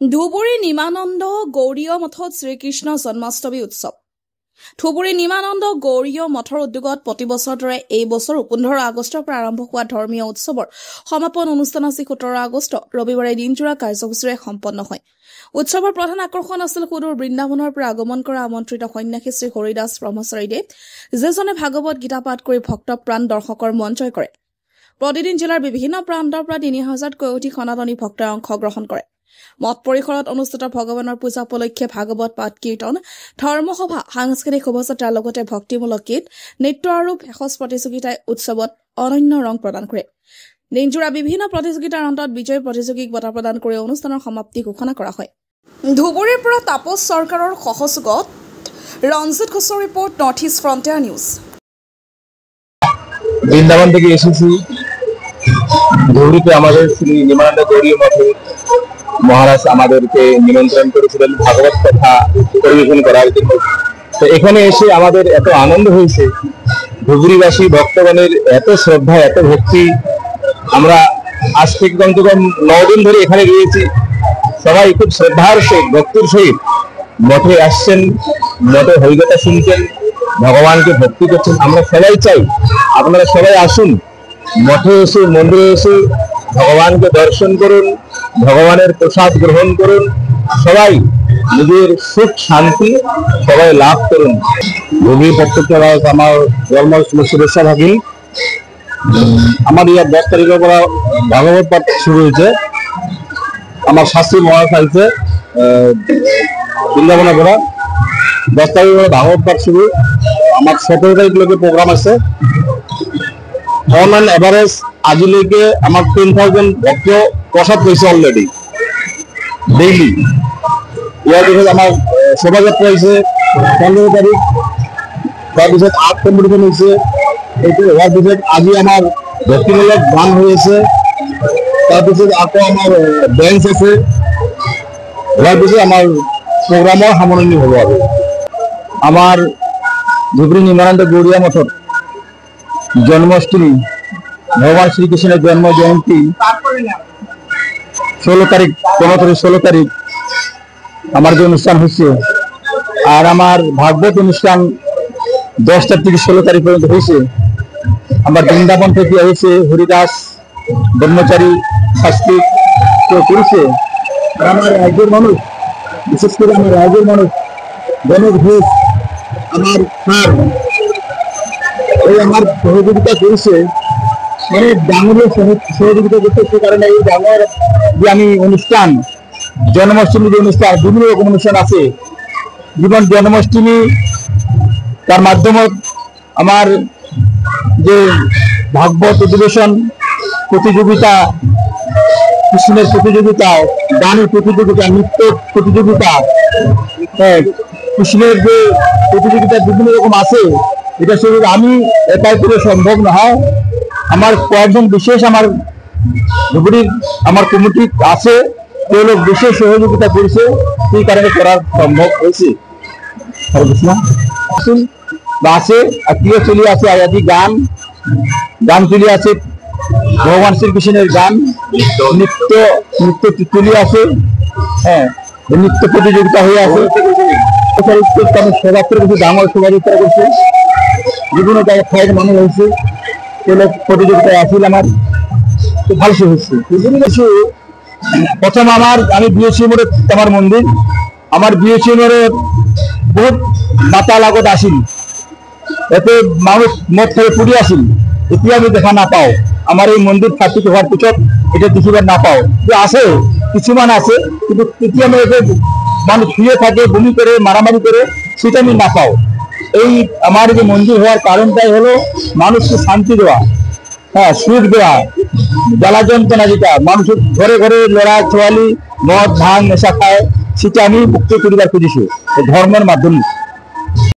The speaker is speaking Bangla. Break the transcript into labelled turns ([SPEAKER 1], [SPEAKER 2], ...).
[SPEAKER 1] ধুবুৰী নিমানন্দ গৌৰীয় মঠত শ্ৰীকৃষ্ণ জন্মাষ্টমী উৎসৱ। ধুবুৰী নিমানন্দ গৌৰীয় মঠৰ উদ্যোগত প্ৰতি বছৰৰ দৰে এই বছৰো 15 আগষ্টৰ পৰা আৰম্ভ হোৱা ধৰ্মীয় উৎসৱৰ সমাপন অনুষ্ঠান আজি 17 আগষ্ট ৰবিবাৰে দিনজোৰা কাৰ্যসূচীৰে সম্পন্ন হয়। উৎসৱৰ প্ৰধান আকৰ্ষণ আছিল সুদূৰ বৃন্দাবনৰ পৰা আগমন কৰা আমন্ত্ৰিত সন্যাসী শ্ৰী হৰিদাস ব্ৰহ্মচাৰীদেৱ, যিজনে ভাগৱত গীতা পাঠ কৰি ভক্ত প্ৰাণ দৰ্শকৰ মন জয় কৰে। প্ৰতিদিন জিলাৰ বিভিন্ন প্ৰান্তৰ পৰা 3000তকৈ অধিক সনাতনী ভক্তই অংশগ্ৰহণ কৰে। মঠ পৰিসৰত অনুষ্ঠিত ভগৱানৰ পূজা উপলক্ষে ভাগৱত পাঠ কীৰ্তন, ধৰ্মসভা, সাংস্কৃতিক শোভাযাত্ৰাৰ লগতে ভক্তিমূলক গীত, নৃত্য আৰু ভেষজ প্ৰতিযোগিতাই উৎসৱত অনন্য ৰং প্ৰদান কৰে। দিনজোৰা বিভিন্ন প্ৰতিযোগিতাৰ অন্তত বিজয়ী প্ৰতিযোগীক বঁটা প্ৰদান কৰি অনুষ্ঠানৰ সমাপ্তি ঘোষণা কৰা হয়। ধুবুৰীৰ পৰা তাপস চৰকাৰৰ সহযোগত ৰঞ্জিত ঘোষৰ ৰিপৰ্ট, নৰ্থ ইষ্ট ফ্ৰণ্টিয়াৰ নিউজ।
[SPEAKER 2] বৃন্দাবন থেকে এসেছি ধুবুরীতে আমাদের শ্রী নিমানন্দ গৌরীয় মঠে মহারাজ আমাদেরকে নিমন্ত্রণ করেছিলেন ভাগবত কথা পরিবেশন করার জন্য। তো এখানে এসে আমাদের এত আনন্দ হয়েছে, ধুবুরীবাসী ভক্তগণের এত শ্রদ্ধা, এত ভক্তি। আমরা আজ থেকে কমসে কম 9 দিন ধরে এখানে রয়েছি। সবাই খুব শ্রদ্ধার সহিত, ভক্তির সহিত মঠে আসছেন, মঠে হরিকথা শুনছেন, ভগবানকে ভক্তি করছেন। আমরা সবাই চাই আপনারা সবাই আসুন, মঠে এসে মন্দিরে এসে ভগবানকে দর্শন করুন, ভগবানের প্রসাদ গ্রহণ করুন, সবাই নিজের সুখ শান্তি সবাই লাভ করুন। ধুবুরী প্রত্যেকটা আমার জন্ম শুভেচ্ছা থাকিল। আমার ইয়ার 10 তারিখের পর ভাগবত পাঠ শুরু হয়েছে। আমার শাস্ত্রী মহারাজ আছে বৃন্দাবনের পর 10 তারিখ ভাগবত পাঠ শুরু। আমার 17 তারিখ লোকের প্রোগ্রাম আছে। অন অ্যান এভারেজ আজিলৈকে আমার 10,000 ভক্ত প্রসাদ পাইছে অলরেডি ডেইলি। ইয়ার পিছত আমার শোভাযাত্রা হয়েছে 15 তারিখ, তাৰপিছত আর্ট কম্পিটিশন হয়েছে। এইটো হোৱাৰ পিছত আজি আমার ভক্তিমূলক গান হয়েছে, তাৰপিছত আকৌ আমার ডেন্স আছে। হোৱাৰ পিছত আমার প্রোগ্রামের সামৰণি হব। আৰু আমার ধুবুৰী নিমানন্দ গৌৰীয় মঠত জন্মাষ্টমী, ভগবান শ্রীকৃষ্ণের জন্ম জয়ন্তী 16 তারিখ, 15 তারিখ, 16 তারিখ আমার যে অনুষ্ঠান হচ্ছে। আর আমার ভাগবত অনুষ্ঠান 10 তারিখ থেকে 16 তারিখ পর্যন্ত হয়েছে। আমার বৃন্দাবন থেকে হয়েছে হরিদাস ব্রহ্মচারী শাস্ত্রী করেছে। আমার রাজ্যের মানুষ, বিশেষ করে আমার রাজ্যের মানুষ গণক ঘোষ, আমার স্যার এই আমার সহযোগিতা করেছে, মানে ডাঙরের সহযোগিতা করতে। সে কারণে এই ডাঙর যে আমি অনুষ্ঠান, জন্মাষ্টমী যে অনুষ্ঠান, বিভিন্ন রকম অনুষ্ঠান আছে, যেমন জন্মাষ্টমী, তার মাধ্যমে আমার যে ভাগবত অধিবেশন প্রতিযোগিতা, কৃষ্ণের প্রতিযোগিতা, গানের প্রতিযোগিতা, নৃত্য প্রতিযোগিতা, কৃষ্ণের যে প্রতিযোগিতা বিভিন্ন রকম আছে। এটা শুধু আমি একাই করে সম্ভব নয়, আমার কয়েকজন বিশেষ আমার ধুবুরীর আমার কমিটি আছে, তেওঁলোক বিশেষ সহযোগিতা করেছে, সেই কারণে করা সম্ভব হয়েছে। আছে আত্মীয় চলি আছে, আয়াদি গান গান চলি আছে, ভগবান শ্রীকৃষ্ণের গান, নৃত্য নৃত্য চলি আছে। হ্যাঁ, নৃত্য প্রতিযোগিতা হয়ে আছে। শোভাযাত্রা করছে, ডাঙর শোভাযাত্রা করছে, বিভিন্ন জায়গায় ঠাইয়ের মানুষ হয়েছে। প্রতিযোগিতায় আসলে আমার খুব ভালো হয়েছে। প্রথম আমি বিএসি মোড়ে আমার মন্দির, আমার বিএসি মোড়ে বহুত মাতা লাগত আসিল, এতে মানুষ মদ খেয়ে পুড়ি আসিল। এতিয়া আমি দেখা নাপাও, আমার এই মন্দির স্থাপিত হওয়ার পিছত এটা দেখিবার নাপাও। যে আছে কিছুমান আছে, কিন্তু তেতিয়া আমি মানুষ শুয়ে থাকে, বমি করে, মারামারি করে, সেটা আমি না পাও। এই আমার যে মন্দির হওয়ার কারণটাই হলো মানুষকে শান্তি দেওয়া, হ্যাঁ, সুখ দেওয়া, জ্বালা যন্ত্রণা যেটা মানুষের ঘরে ঘরে লড়া ছোয়ালি, মদ ভাঙ নেশা খায়, সেটা আমি মুক্ত করিবার খুঁজিছি ধর্মের মাধ্যমে।